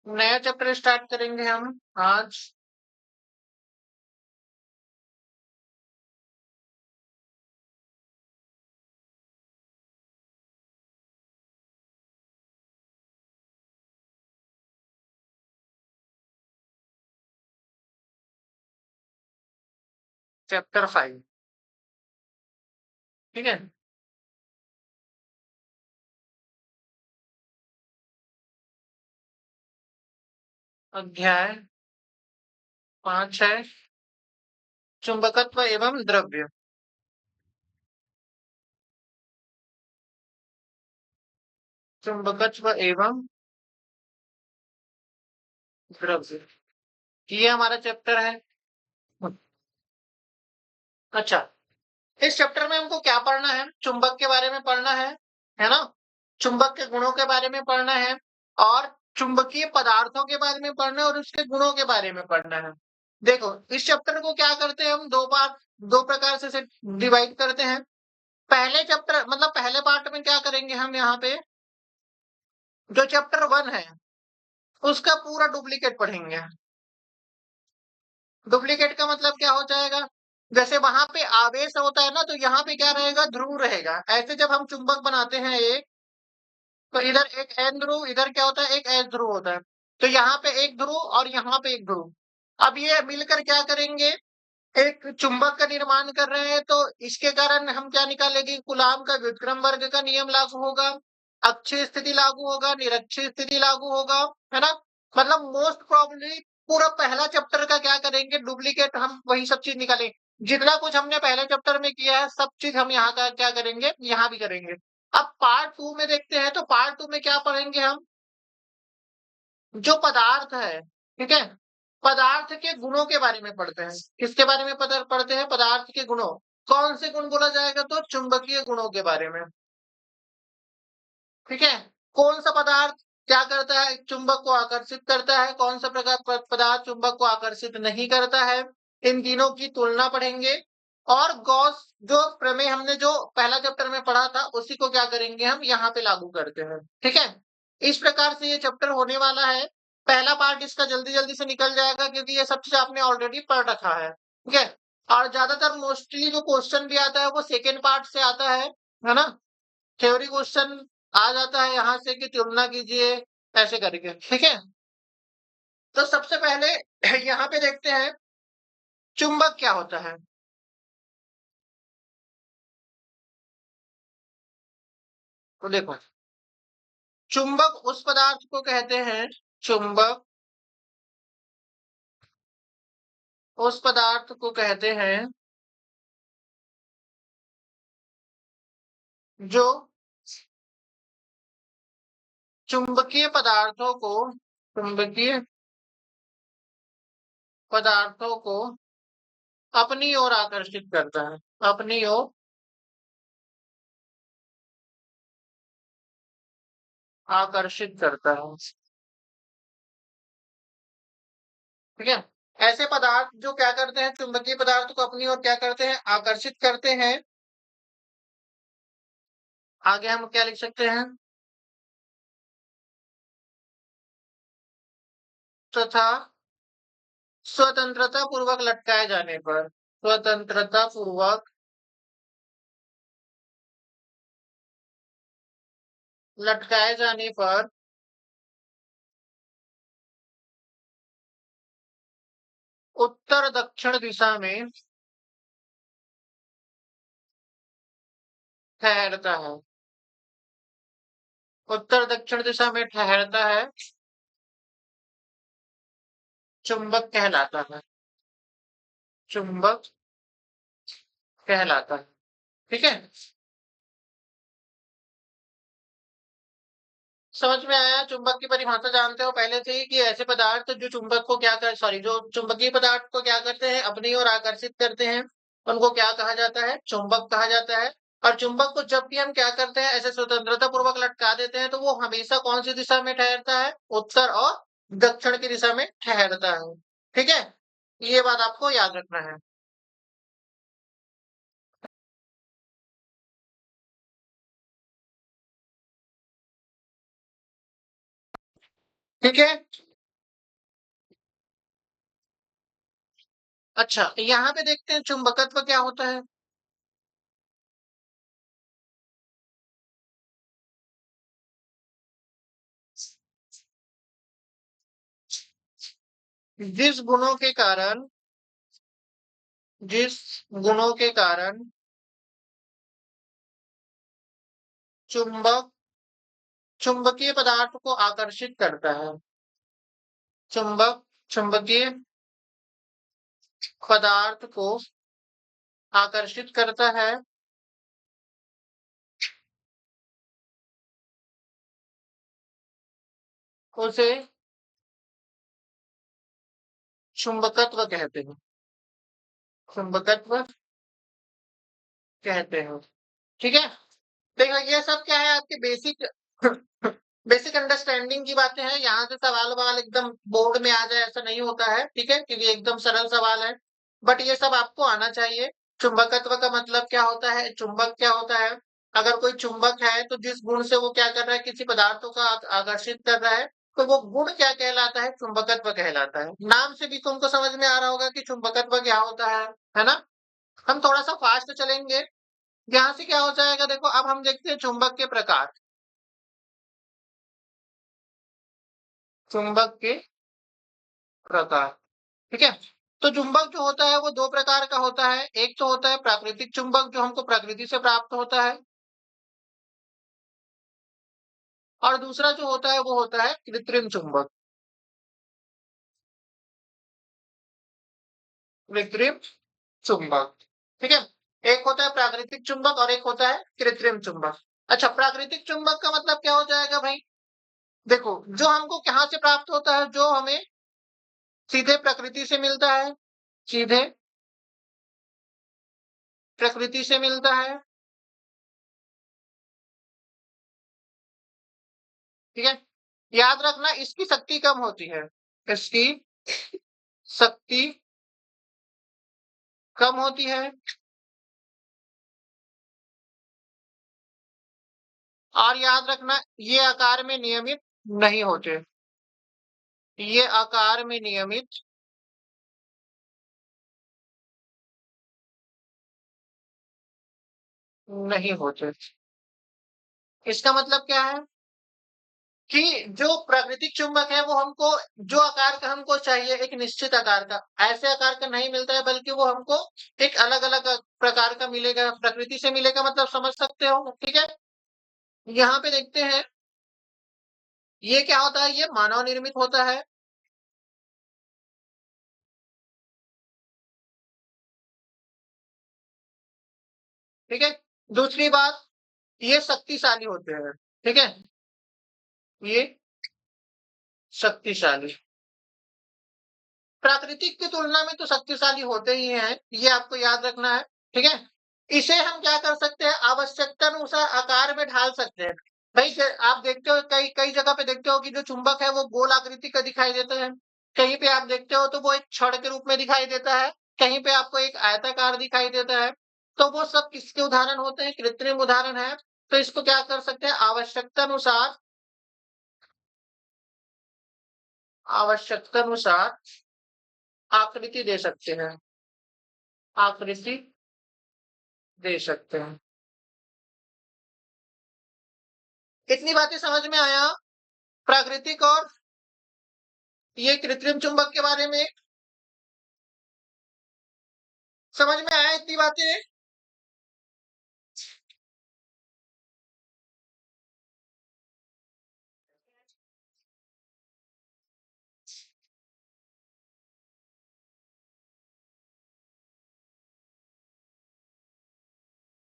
नया chapter start करेंगे हम आज। चैप्टर 5। ठीक है। अध्याय 5 है, चुंबकत्व एवं द्रव्य। चुंबकत्व एवं द्रव्य, ये हमारा चैप्टर है। अच्छा, इस चैप्टर में हमको क्या पढ़ना है? चुंबक के बारे में पढ़ना है ना? चुंबक के गुणों के बारे में पढ़ना है और चुंबकीय पदार्थों के बारे में पढ़ना है और उसके गुणों के बारे में पढ़ना है। देखो, इस चैप्टर को क्या करते हैं हम, दो प्रकार से डिवाइड करते हैं। पहले चैप्टर मतलब पहले पार्ट में क्या करेंगे हम, यहाँ पे जो चैप्टर 1 है उसका पूरा डुप्लीकेट पढ़ेंगे। डुप्लीकेट का मतलब क्या हो जाएगा? जैसे वहां पे आवेश होता है ना, तो यहाँ पे क्या रहेगा, ध्रुव रहेगा। ऐसे जब हम चुंबक बनाते हैं एक, तो इधर एक एन ध्रुव, इधर क्या होता है, एक एस ध्रुव होता है। तो यहाँ पे एक ध्रुव और यहाँ पे एक ध्रुव। अब ये मिलकर क्या करेंगे, एक चुंबक का निर्माण कर रहे हैं। तो इसके कारण हम क्या निकालेंगे, कूलाम का व्युत्क्रम वर्ग का नियम लागू होगा, अक्षीय स्थिति लागू होगा, निरक्षीय स्थिति लागू होगा, है ना? मतलब मोस्ट प्रोबेबली पूरा पहला चैप्टर का क्या करेंगे, डुप्लीकेट हम वही सब चीज निकालेंगे। जितना कुछ हमने पहले चैप्टर में किया है सब चीज हम यहाँ का क्या करेंगे, यहाँ भी करेंगे। अब पार्ट 2 में देखते हैं, तो पार्ट 2 में क्या पढ़ेंगे हम, जो पदार्थ है, ठीक है, पदार्थ के गुणों के बारे में पढ़ते हैं। किसके बारे में पढ़ते हैं, पदार्थ के गुणों। कौन से गुण बोला जाएगा, तो चुंबकीय गुणों के बारे में। ठीक है, कौन सा पदार्थ क्या करता है, चुंबक को आकर्षित करता है, कौन सा प्रकार पदार्थ चुंबक को आकर्षित नहीं करता है, इन तीनों की तुलना पढ़ेंगे। और गॉस जो प्रमेय हमने जो पहला चैप्टर में पढ़ा था, उसी को क्या करेंगे हम यहाँ पे लागू करते हैं। ठीक है, इस प्रकार से ये चैप्टर होने वाला है। पहला पार्ट इसका जल्दी जल्दी से निकल जाएगा, क्योंकि ये सब चीज आपने ऑलरेडी पढ़ रखा है। ठीक है, और ज्यादातर मोस्टली जो क्वेश्चन भी आता है वो सेकेंड पार्ट से आता है ना? थ्योरी क्वेश्चन आ जाता है यहाँ से कि तुलना कीजिए, ऐसे करके। ठीक है, तो सबसे पहले यहाँ पे देखते हैं चुंबक क्या होता है। तो देखो, चुंबक उस पदार्थ को कहते हैं, चुंबक उस पदार्थ को कहते हैं जो चुंबकीय पदार्थों को अपनी ओर आकर्षित करता है, अपनी ओर आकर्षित करता है। ठीक है, ऐसे पदार्थ जो क्या करते हैं, चुंबकीय पदार्थ को अपनी ओर क्या करते हैं, आकर्षित करते हैं। आगे हम क्या लिख सकते हैं, तथा स्वतंत्रता पूर्वक लटकाए जाने पर, स्वतंत्रता पूर्वक लटकाए जाने पर उत्तर दक्षिण दिशा में ठहरता है, उत्तर दक्षिण दिशा में ठहरता है, चुंबक कहलाता है, चुंबक कहलाता है। ठीक है, समझ में आया? चुंबक की परिभाषा जानते हो पहले से ही कि ऐसे पदार्थ जो चुंबक को क्या कर सॉरी जो चुंबकीय पदार्थ को क्या करते हैं, अपनी ओर आकर्षित करते हैं, उनको क्या कहा जाता है, चुंबक कहा जाता है। और चुंबक को जब भी हम क्या करते हैं, ऐसे स्वतंत्रता पूर्वक लटका देते हैं, तो वो हमेशा कौन सी दिशा में ठहरता है, उत्तर और दक्षिण की दिशा में ठहरता है। ठीक है, ये बात आपको याद रखना है। ठीक है, अच्छा, यहाँ पे देखते हैं चुंबकत्व क्या होता है। जिस गुणों के कारण जिस गुणों के कारण चुंबक चुंबकीय पदार्थ को आकर्षित करता है। चुंबकीय पदार्थ को आकर्षित करता है, उसे चुंबकत्व कहते हैं। चुंबकत्व कहते हैं। ठीक है? देखो ये सब क्या है आपके बेसिक बेसिक अंडरस्टैंडिंग की बातें हैं। यहाँ से सवाल-ववाल एकदम बोर्ड में आ जाए ऐसा नहीं होता है, ठीक है? क्योंकि एकदम सरल सवाल है। बट ये सब आपको आना चाहिए। चुंबकत्व का मतलब क्या होता है? चुंबक क्या होता है? अगर कोई चुंबक है तो जिस गुण से वो क्या कर रहा है किसी पदार्थों का आकर्षित कर रहा है, तो वो गुण क्या कहलाता है? चुंबकत्व कहलाता है। नाम से भी तुमको समझ में आ रहा होगा कि चुंबकत्व क्या होता है ना? हम थोड़ा-सा फास्ट चलेंगे। यहाँ से क्या हो जाएगा देखो अब हम देखते हैं चुंबक के प्रकार। चुंबक के प्रकार, ठीक है? तो चुंबक जो होता है वो 2 प्रकार का होता है। एक तो होता है प्राकृतिक चुंबक जो हमको प्रकृति से प्राप्त होता है और दूसरा जो होता है वो होता है कृत्रिम चुंबक। कृत्रिम चुंबक, ठीक है? एक होता है प्राकृतिक चुंबक और एक होता है कृत्रिम चुंबक। अच्छा, प्राकृतिक चुंबक का मतलब क्या हो जाएगा भाई? देखो, जो हमको कहाँ से प्राप्त होता है? जो हमें सीधे प्रकृति से मिलता है, सीधे प्रकृति से मिलता है, ठीक है? याद रखना इसकी शक्ति कम होती है। इसकी शक्ति कम होती है और याद रखना ये आकार में नियमित नहीं होते। ये आकार में नियमित नहीं होते। इसका मतलब क्या है कि जो प्राकृतिक चुंबक है वो हमको जो आकार का हमको चाहिए एक निश्चित आकार का, ऐसे आकार का नहीं मिलता है बल्कि वो हमको एक अलग-अलग प्रकार का मिलेगा, प्रकृति से मिलेगा मतलब समझ सकते हो, ठीक है? यहाँ पे देखते हैं, ये क्या होता है? ये मानव निर्मित होता है, ठीक है? दूसरी बात, ये शक्तिशाली होते हैं, ठीक है? ये शक्तिशाली। प्राकृतिक की तुलना में तो शक्तिशाली होते ही हैं, ये आपको याद रखना है, ठीक है? इसे हम क्या कर सकते हैं, आवश्यकतानुसार आकार में ढाल सकते हैं। भाई आप देखते हो कई कई जगह पे देखते हो कि जो चुंबक है वो गोल आकृति का दिखाई देता है। कहीं पे आप देखते हो तो वो एक छड़ के रूप में दिखाई देता है, कहीं पे आपको एक आयताकार दिखाई देता है। तो वो सब किसके उदाहरण होते हैं? कृत्रिम उदाहरण है। तो इसको क्या कर सकते हैं, आवश्यकतानुसार आकृति दे सकते हैं, आकृति दे सकते हैं। इतनी बातें समझ में आया प्राकृतिक और ये कृत्रिम चुंबक के बारे में? समझ में आया इतनी बातें?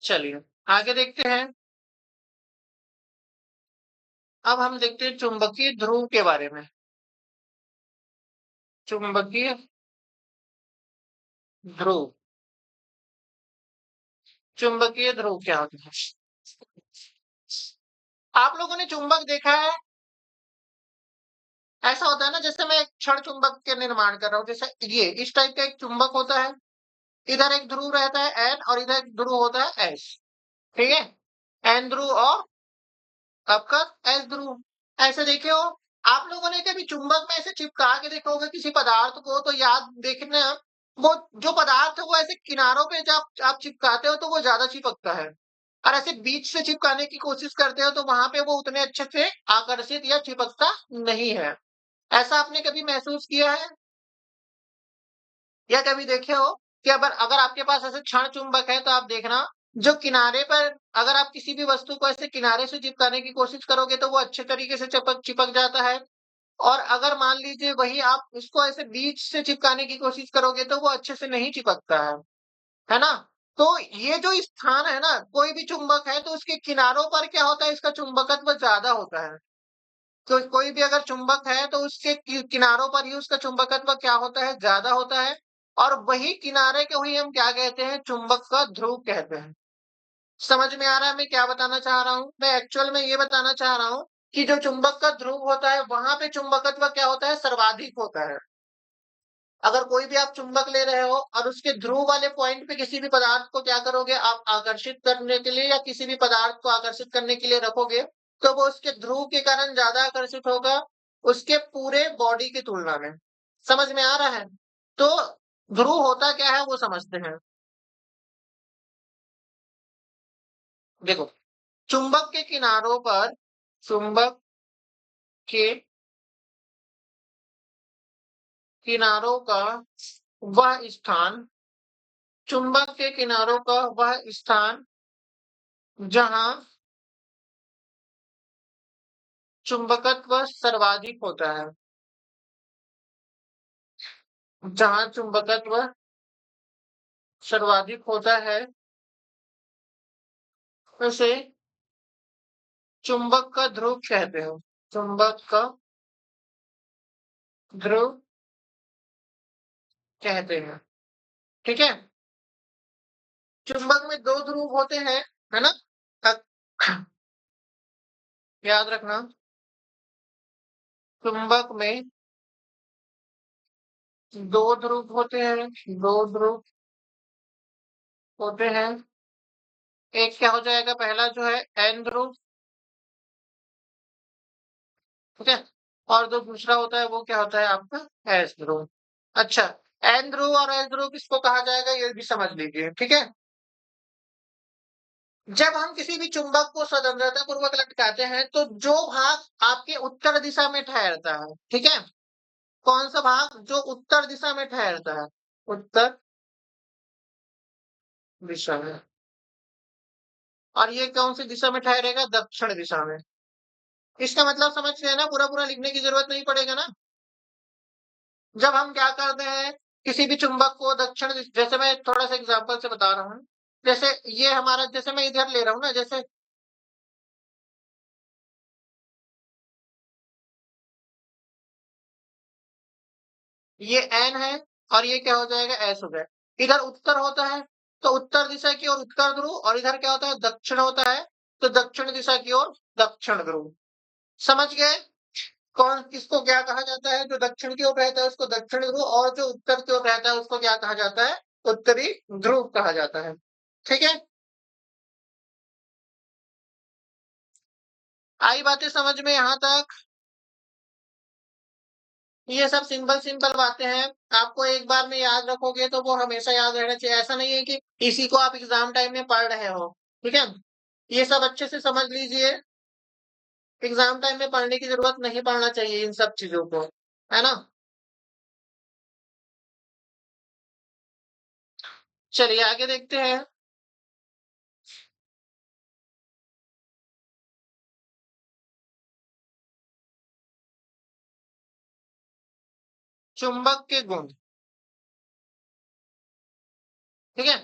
चलिए आगे देखते हैं। अब हम देखते हैं चुंबकीय ध्रुव के बारे में। चुंबकीय ध्रुव, चुंबकीय ध्रुव क्या होता है? आप लोगों ने चुंबक देखा है? ऐसा होता है ना जैसे मैं एक क्षण चुंबक के निर्माण कर रहा हूँ, जैसे ये इस टाइप का एक चुंबक होता है। इधर एक ध्रुव रहता है एन और इधर एक ध्रुव होता है एस, ठीक है? एन ध्रुव और आपका एस ध्रुव। ऐसे देखे हो आप लोगों ने कभी चुंबक में ऐसे चिपका के देखा होगा किसी पदार्थ को, तो याद देखना वो जो पदार्थ है वो ऐसे किनारों पे जब आप चिपकाते हो तो वो ज़्यादा चिपकता है और ऐसे बीच से चिपकाने की कोशिश करते हो तो वहाँ पे वो उतने अच्छे से आकर्षित या चिपकता नहीं है। ऐसा आपने कभी महसूस किया है? या कभी देखे हो कि अगर अगर आपके पास ऐसे क्षण चुंबक है तो आप देखना जो किनारे पर अगर आप किसी भी वस्तु को ऐसे किनारे से चिपकाने की कोशिश करोगे तो वो अच्छे तरीके से चिपक चिपक जाता है और अगर मान लीजिए वही आप उसको ऐसे बीच से चिपकाने की कोशिश करोगे तो वो अच्छे से नहीं चिपकता है ना? तो ये जो स्थान है ना कोई भी चुंबक है तो उसके किनारों पर क्या होता है इसका चुंबकत्व ज्यादा होता है। तो कोई भी अगर चुंबक है तो उसके किनारों पर ही उसका चुंबकत्व क्या होता है ज्यादा होता है और वही किनारे को ही हम क्या कहते हैं चुंबक का ध्रुव कहते हैं। समझ में आ रहा है मैं क्या बताना चाह रहा हूँ? मैं एक्चुअल में ये बताना चाह रहा हूँ कि जो चुंबक का ध्रुव होता है वहां पे चुंबकत्व क्या होता है सर्वाधिक होता है। अगर कोई भी आप चुंबक ले रहे हो और उसके ध्रुव वाले पॉइंट पे किसी भी पदार्थ को क्या करोगे आप आकर्षित करने के लिए या किसी भी पदार्थ को आकर्षित करने के लिए रखोगे तो वो उसके ध्रुव के कारण ज्यादा आकर्षित होगा उसके पूरे बॉडी की तुलना में। समझ में आ रहा है? तो ध्रुव होता क्या है वो समझते हैं। देखो चुंबक के किनारों पर चुंबक के किनारों का वह स्थान चुंबक के किनारों का वह स्थान जहां चुंबकत्व सर्वाधिक होता है। जहाँ चुंबकत्व सर्वाधिक होता है उसे चुंबक का ध्रुव कहते हैं। चुंबक का ध्रुव कहते हैं। ठीक है? चुंबक में दो ध्रुव होते हैं, है ना? अ- याद रखना चुंबक में दो ध्रुव होते हैं, दो ध्रुव होते हैं। एक क्या हो जाएगा पहला जो है एन ध्रुव, ठीक है? और जो दूसरा होता है वो क्या होता है आपका एस ध्रुव। अच्छा, एन ध्रुव और एस ध्रुव किसको कहा जाएगा ये भी समझ लीजिए, ठीक है? जब हम किसी भी चुंबक को स्वतंत्रता पूर्वक लटकाते हैं तो जो भाग आपके उत्तर दिशा में ठहरता है, ठीक है? कौन सा भाग जो उत्तर दिशा में ठहरता है? उत्तर दिशा में। और ये कौन सी दिशा में ठहरेगा? दक्षिण दिशा में। इसका मतलब समझ गए ना? पूरा पूरा लिखने की जरूरत नहीं पड़ेगा ना? जब हम क्या करते हैं किसी भी चुंबक को जैसे मैं थोड़ा सा एग्जांपल से बता रहा हूँ। जैसे ये हमारा जैसे मैं इधर ले रहा हूँ ना जैसे ये एन है और ये क्या हो जाएगा एस हो जाएगा। इधर उत्तर होता है तो उत्तर दिशा की ओर उत्तर ध्रुव और इधर क्या होता है दक्षिण होता है तो दक्षिण दिशा की ओर दक्षिण ध्रुव। समझ गए? कौन किसको क्या कहा जाता है? जो दक्षिण की ओर रहता है उसको दक्षिण ध्रुव और जो उत्तर की ओर रहता है उसको क्या कहा जाता है? उत्तरी ध्रुव कहा जाता है। ठीक है? आई बातें समझ में यहाँ तक? ये सब सिंपल सिंपल बातें हैं। आपको एक बार में याद रखोगे तो वो हमेशा याद रहना चाहिए। ऐसा नहीं है कि इसी को आप एग्जाम टाइम में पढ़ रहे हो। ठीक है? ये सब अच्छे से समझ लीजिए। एग्जाम टाइम में पढ़ने की जरूरत नहीं पड़ना चाहिए इन सब चीजों को। है ना? चलिए आगे देखते हैं। चुंबक के गुण। ठीक है?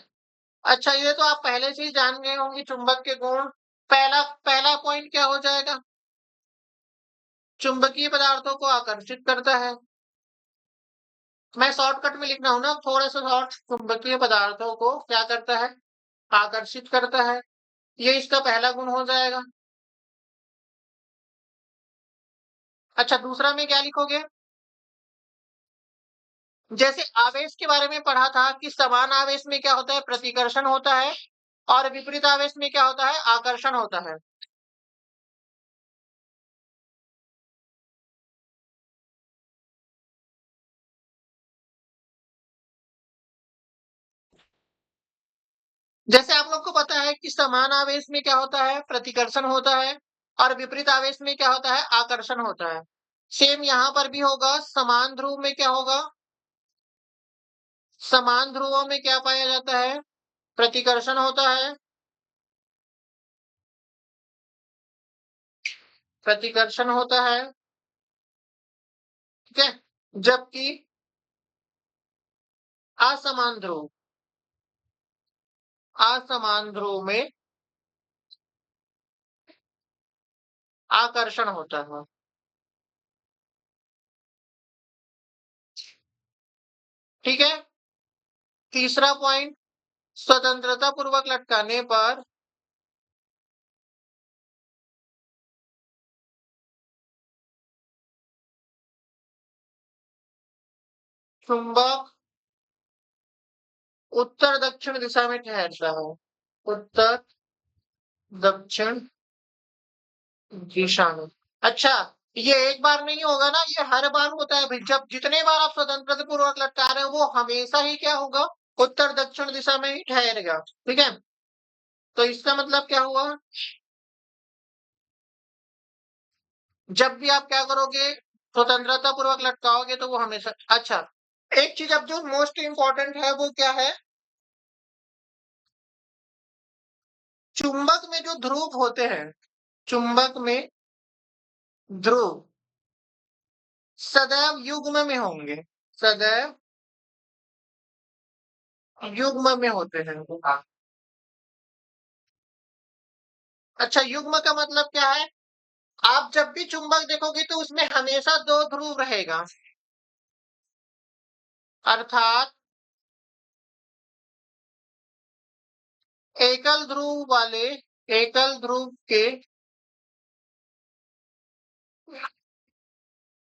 अच्छा ये तो आप पहले से ही जान गए होंगे चुंबक के गुण। पहला पहला पॉइंट क्या हो जाएगा? चुंबकीय पदार्थों को आकर्षित करता है। मैं शॉर्टकट में लिख रहा हूं ना थोड़ा सा शॉर्ट। चुंबकीय पदार्थों को क्या करता है? आकर्षित करता है। ये इसका पहला गुण हो जाएगा। अच्छा दूसरा में क्या लिखोगे? जैसे आवेश के बारे में पढ़ा था कि समान आवेश में क्या होता है? प्रतिकर्षण होता है और विपरीत आवेश में क्या होता है? आकर्षण होता है। जैसे आप लोग को पता है कि समान आवेश में क्या होता है, प्रतिकर्षण होता है, और विपरीत आवेश में क्या होता है, आकर्षण होता है। सेम यहाँ पर भी होगा, समान ध्रुव में क्या होगा, समान ध्रुवों में क्या पाया जाता है, प्रतिकर्षण होता है, प्रतिकर्षण होता है, ठीक है। जबकि असमान ध्रुव, असमान ध्रुव में आकर्षण होता है। ठीक है। तीसरा पॉइंट, स्वतंत्रता पूर्वक लटकाने पर चुंबक उत्तर दक्षिण दिशा में ठहरता है, उत्तर दक्षिण दिशा में। अच्छा, ये एक बार नहीं होगा ना, ये हर बार होता है भाई। जब जितने बार आप स्वतंत्रता पूर्वक लटका रहे हो वो हमेशा ही क्या होगा, उत्तर दक्षिण दिशा में ही ठहरेगा। ठीक है, तो इसका मतलब क्या हुआ, जब भी आप क्या करोगे, स्वतंत्रता पूर्वक लटकाओगे तो वो हमेशा। अच्छा, एक चीज अब जो मोस्ट इंपॉर्टेंट है वो क्या है, चुंबक में जो ध्रुव होते हैं, चुंबक में ध्रुव सदैव युग्म में होंगे, सदैव युग्म में होते हैं। अच्छा, युग्म का मतलब क्या है, आप जब भी चुंबक देखोगे तो उसमें हमेशा दो ध्रुव रहेगा, अर्थात एकल ध्रुव वाले, एकल ध्रुव के,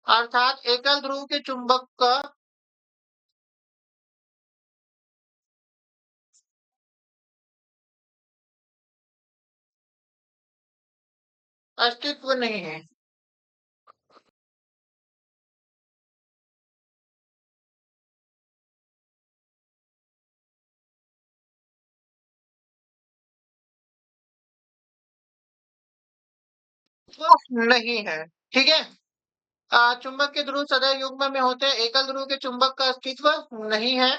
अर्थात एकल ध्रुव के चुंबक का अस्तित्व नहीं है। वो नहीं है, ठीक है। चुंबक के ध्रुव सदैव युग्म में होते हैं, एकल ध्रुव के चुंबक का अस्तित्व नहीं है।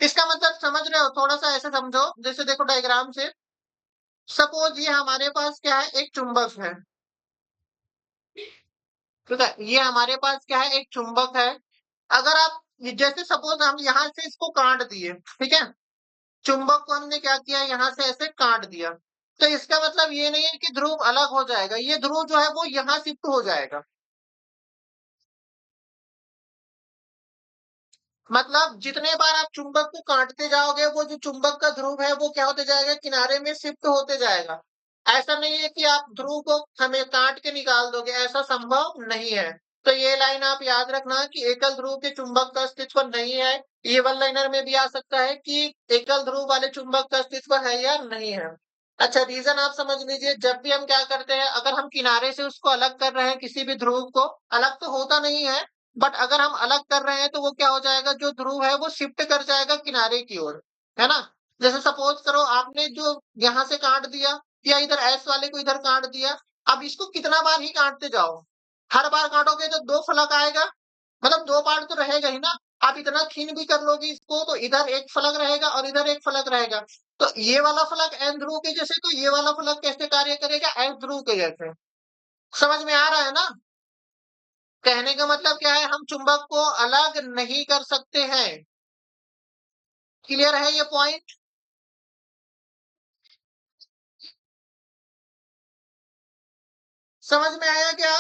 इसका मतलब समझ रहे हो, थोड़ा सा ऐसे समझो, जैसे देखो डायग्राम से, सपोज ये हमारे पास क्या है, एक चुंबक है, ठीक है, ये हमारे पास क्या है, एक चुंबक है। अगर आप जैसे सपोज हम यहाँ से इसको काट दिए, ठीक है, चुंबक को हमने क्या किया, यहाँ से ऐसे काट दिया, तो इसका मतलब ये नहीं है कि ध्रुव अलग हो जाएगा, ये ध्रुव जो है वो यहाँ शिफ्ट हो जाएगा। मतलब जितने बार आप चुंबक को काटते जाओगे वो जो चुंबक का ध्रुव है वो क्या होते जाएगा, किनारे में शिफ्ट होते जाएगा। ऐसा नहीं है कि आप ध्रुव को हमें काट के निकाल दोगे, ऐसा संभव नहीं है। तो ये लाइन आप याद रखना कि एकल ध्रुव के चुंबक का अस्तित्व नहीं है। ये वन लाइनर में भी आ सकता है कि एकल ध्रुव वाले चुंबक का अस्तित्व है या नहीं है। अच्छा, रीजन आप समझ लीजिए, जब भी हम क्या करते हैं, अगर हम किनारे से उसको अलग कर रहे हैं, किसी भी ध्रुव को, अलग तो होता नहीं है, बट अगर हम अलग कर रहे हैं तो वो क्या हो जाएगा, जो ध्रुव है वो शिफ्ट कर जाएगा किनारे की ओर, है ना। जैसे सपोज करो आपने जो यहाँ से काट दिया, या इधर एस वाले को इधर काट दिया, अब इसको कितना बार ही काटते जाओ, हर बार काटोगे तो दो फलक आएगा, मतलब दो पार्ट तो रहेगा ही ना। आप इतना छीन भी कर लोगे इसको तो इधर एक फलक रहेगा और इधर एक फलक रहेगा। तो ये वाला फलक एन ध्रुव के जैसे, तो ये वाला फलक कैसे कार्य करेगा, एस ध्रुव के जैसे। समझ में आ रहा है ना। कहने का मतलब क्या है, हम चुंबक को अलग नहीं कर सकते हैं। क्लियर है ये पॉइंट। समझ में आया क्या।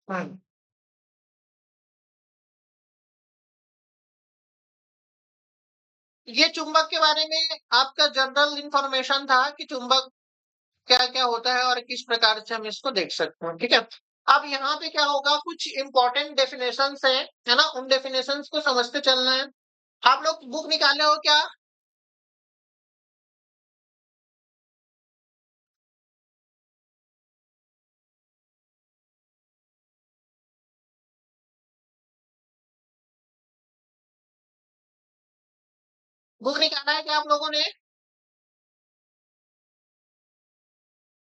हम्म। ये चुंबक के बारे में आपका जनरल इंफॉर्मेशन था कि चुंबक क्या क्या होता है और किस प्रकार से हम इसको देख सकते हैं, ठीक है। अब यहाँ पे क्या होगा, कुछ इंपॉर्टेंट डेफिनेशंस है ना, उन डेफिनेशंस को समझते चलना है। आप लोग बुक निकाले हो क्या। बुक निकाला है क्या आप लोगों ने?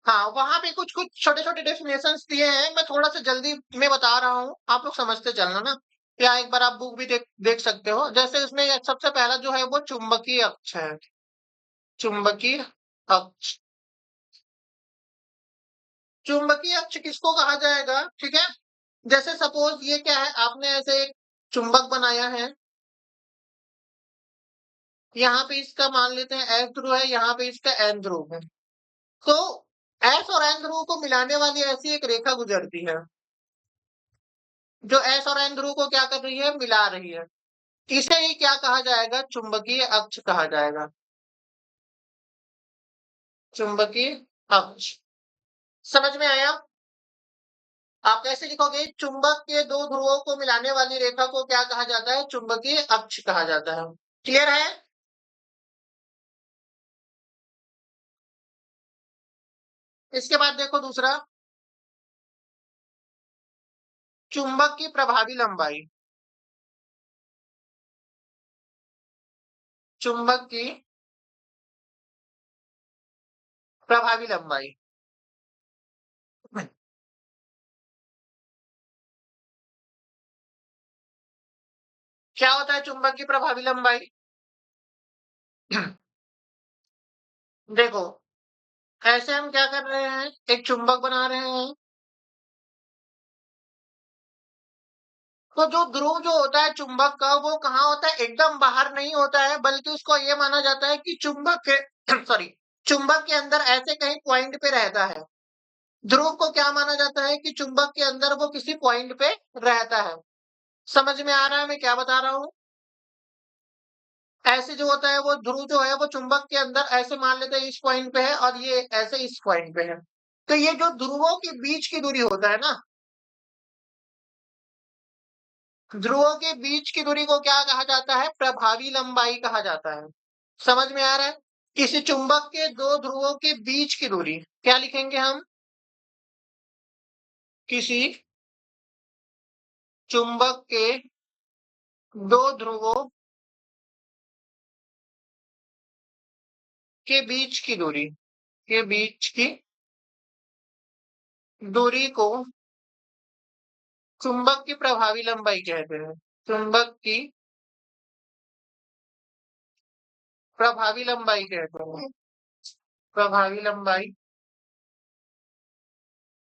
हाँ, वहाँ पे कुछ-कुछ छोटे-छोटे डेफिनेशंस दिए हैं, मैं थोड़ा-सा जल्दी में बता रहा हूँ, आप लोग समझते चलना ना। या एक बार आप बुक भी देख देख सकते हो। जैसे इसमें सबसे पहला जो है वो चुंबकीय अक्ष है। चुंबकीय अक्ष। चुंबकीय अक्ष किसको कहा जाएगा? ठीक है? जैसे सपोज़ ये क्या है, आपने ऐसे एक चुंबक बनाया है, यहाँ पे इसका मान लेते हैं एस ध्रुव है, यहाँ पे इसका एन ध्रुव है। तो एस और एन ध्रुव को मिलाने वाली ऐसी एक रेखा गुजरती है, जो एस और एन ध्रुव को क्या कर रही है? मिला रही है। इसे ही क्या कहा जाएगा? चुंबकीय अक्ष कहा जाएगा। चुंबकीय अक्ष। समझ में आया? आप कैसे लिखोगे? चुंबक के 2 ध्रुवों को मिलाने वाली रेखा को क्या कहा जाता है? चुंबकीय अक्ष कहा जाता है। क्लियर है? इसके बाद देखो दूसरा, चुंबक की प्रभावी लंबाई। चुंबक की प्रभावी लंबाई। क्या होता है चुंबक की प्रभावी लंबाई? देखो, ऐसे हम क्या कर रहे हैं? एक चुंबक बना रहे हैं। तो जो ध्रुव जो होता है चुंबक का, वो कहाँ होता है? एकदम बाहर नहीं होता है, बल्कि उसको ये माना जाता है कि चुंबक के सॉरी, चुंबक के अंदर ऐसे कहीं पॉइंट पे रहता है। ध्रुव को क्या माना जाता है कि चुंबक के अंदर वो किसी पॉइंट पे रहता है। समझ में आ रहा है मैं क्या बता रहा हूँ? ऐसे जो होता है वो ध्रुव जो है वो चुंबक के अंदर ऐसे मान लेते हैं इस पॉइंट पे है और ये ऐसे इस पॉइंट पे है। तो ये जो ध्रुवों के बीच की दूरी होता है ना, ध्रुवों के बीच की दूरी को क्या कहा जाता है? प्रभावी लंबाई कहा जाता है। समझ में आ रहा है? किसी चुंबक के 2 ध्रुवों के बीच की दूरी क्या लिखेंगे हम? किसी चुंबक के 2 ध्रुवों के बीच की दूरी के बीच की दूरी को चुंबक की प्रभावी लंबाई कहते हैं। चुंबक की प्रभावी लंबाई कहते हैं। प्रभावी लंबाई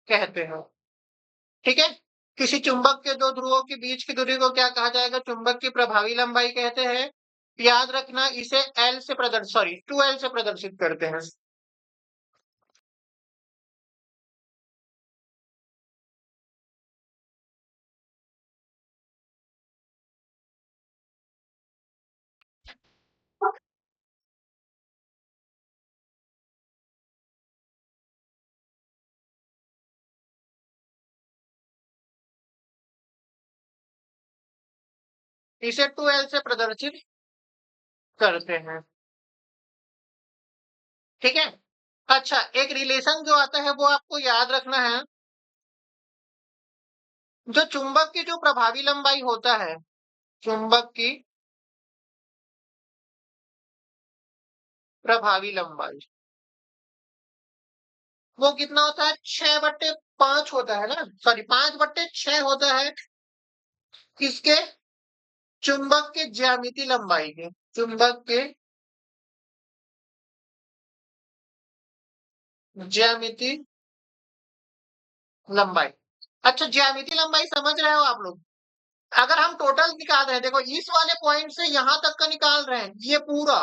कहते हैं। ठीक है? किसी चुंबक के 2 ध्रुवों के बीच की दूरी को क्या कहा जाएगा? चुंबक की प्रभावी लंबाई कहते हैं। याद रखना इसे L से 2L से प्रदर्शित करते हैं। इसे 2L से प्रदर्शित करते हैं। ठीक है? अच्छा, एक रिलेशन जो आता है वो आपको याद रखना है। जो चुंबक की जो प्रभावी लंबाई होता है, चुंबक की प्रभावी लंबाई, वो कितना होता है? 6/5 होता है ना? सॉरी 5/6 होता है किसके? चुंबक के ज्यामिति लंबाई के। चुंबक के ज्यामिति लंबाई। अच्छा, ज्यामिति लंबाई समझ रहे हो आप लोग? अगर हम टोटल निकाल रहे हैं, देखो इस वाले पॉइंट से यहां तक का निकाल रहे हैं, ये पूरा,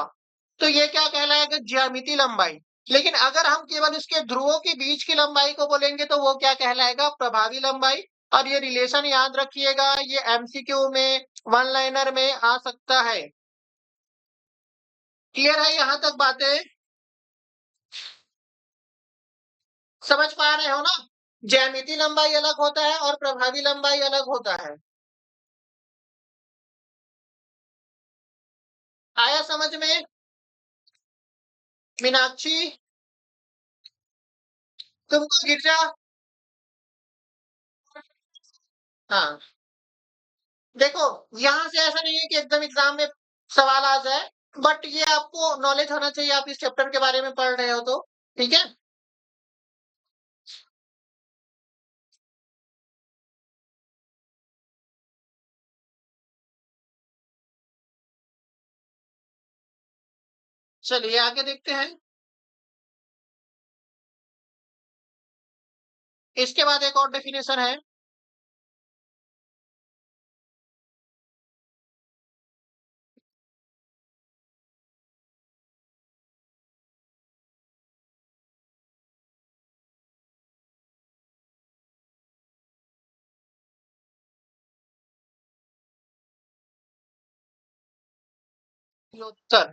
तो ये क्या कहलाएगा? ज्यामिति लंबाई। लेकिन अगर हम केवल इसके ध्रुवों के बीच की लंबाई को बोलेंगे तो वो क्या कहलाएगा? प्रभावी लंबाई। और ये रिलेशन याद रखिएगा, ये एमसीक्यू में, वन लाइनर में आ सकता है। क्लियर है यहां तक बातें? समझ पा रहे हो ना? ज्यामिति लंबाई अलग होता है और प्रभावी लंबाई अलग होता है। आया समझ में? मीनाक्षी, तुमको गिरजा, हाँ, देखो, यहाँ से ऐसा नहीं है कि एकदम एग्जाम में सवाल आ जाए। बट ये आपको नॉलेज होना चाहिए, आप इस चैप्टर के बारे में पढ़ रहे हो तो, ठीक है? चलिए आगे देखते हैं। इसके बाद एक और डेफिनेशन है। उत्तर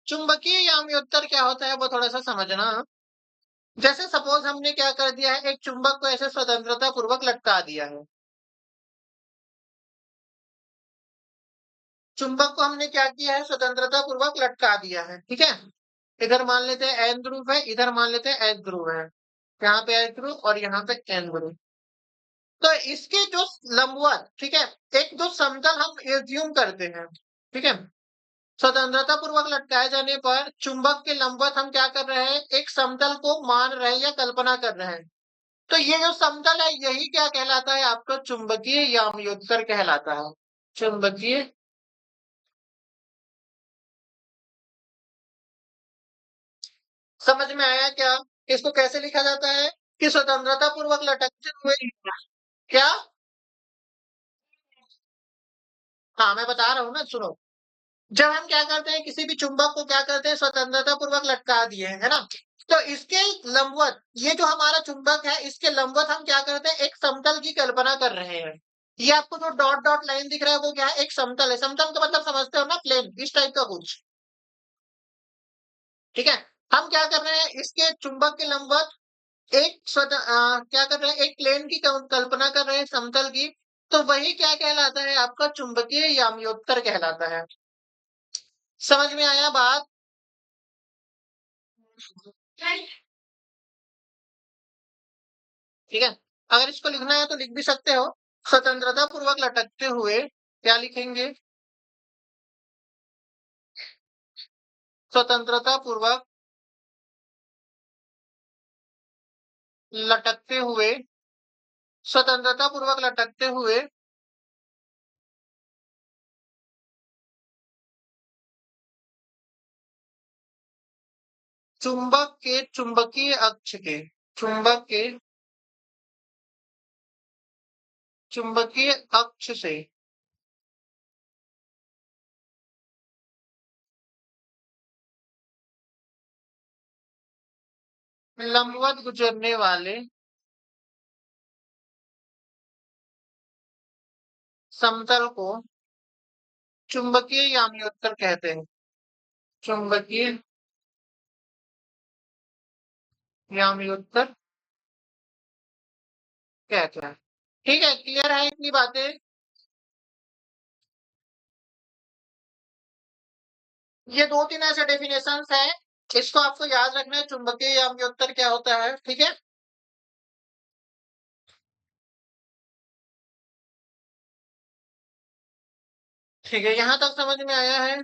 चुंबकीय याम्योत्तर क्या होता है वो थोड़ा सा समझना। जैसे सपोज हमने क्या कर दिया है, एक चुंबक को ऐसे स्वतंत्रता पूर्वक लटका दिया है। चुंबक को हमने क्या किया है, स्वतंत्रता पूर्वक लटका दिया है, ठीक है? इधर मान लेते हैं एन ध्रुव है, इधर मान लेते हैं एस ध्रुव है। यहाँ पे एस ध्रुव और यहाँ पे एन ध्रुव। तो इसके जो लंबवत, ठीक है, एक जो समतल हम एज्यूम करते हैं, ठीक है, स्वतंत्रता पूर्वक लटकाए जाने पर चुंबक के लंबवत हम क्या कर रहे हैं, एक समतल को मान रहे हैं या कल्पना कर रहे हैं। तो ये जो समतल है यही क्या कहलाता है, आपका चुंबकीय याम्योत्तर कहलाता है। चुंबकीय, समझ में आया क्या? इसको कैसे लिखा जाता है कि स्वतंत्रता पूर्वक लटकते हुए, क्या? हाँ मैं बता रहा हूँ ना, सुनो। जब हम क्या करते हैं, किसी भी चुंबक को क्या करते हैं, स्वतंत्रता पूर्वक लटका दिए है ना, तो इसके लंबवत, ये जो हमारा चुंबक है इसके लंबवत हम क्या करते हैं, एक समतल की कल्पना कर रहे हैं। ये आपको जो डॉट डॉट लाइन दिख रहा है वो क्या है, एक समतल है। समतल का मतलब समझते हो ना, प्लेन, इस टाइप का कुछ, ठीक है? हम क्या कर रहे हैं, इसके चुंबक के लंबवत एक क्या कर रहे हैं, एक प्लेन की कल्पना कर रहे हैं, समतल की। तो वही क्या कहलाता है, आपका चुंबकीय याम्योत्तर कहलाता है। समझ में आया बात? ठीक है, अगर इसको लिखना है तो लिख भी सकते हो। स्वतंत्रता पूर्वक लटकते हुए क्या लिखेंगे, स्वतंत्रता पूर्वक लटकते हुए, स्वतंत्रता पूर्वक लटकते हुए चुंबक के चुंबकीय अक्ष के, चुंबक के चुंबकीय अक्ष से लंबवत गुजरने वाले समतल को चुंबकीय याम्योत्तर कहते हैं। चुंबकीय याम्योत्तर कहते हैं। ठीक है, क्लियर है इतनी बातें? ये दो तीन ऐसे डेफिनेशंस हैं, इसको आपको याद रखना है, चुंबकीय याम्योत्तर क्या होता है, ठीक है? ठीक है, यहाँ तक समझ में आया है?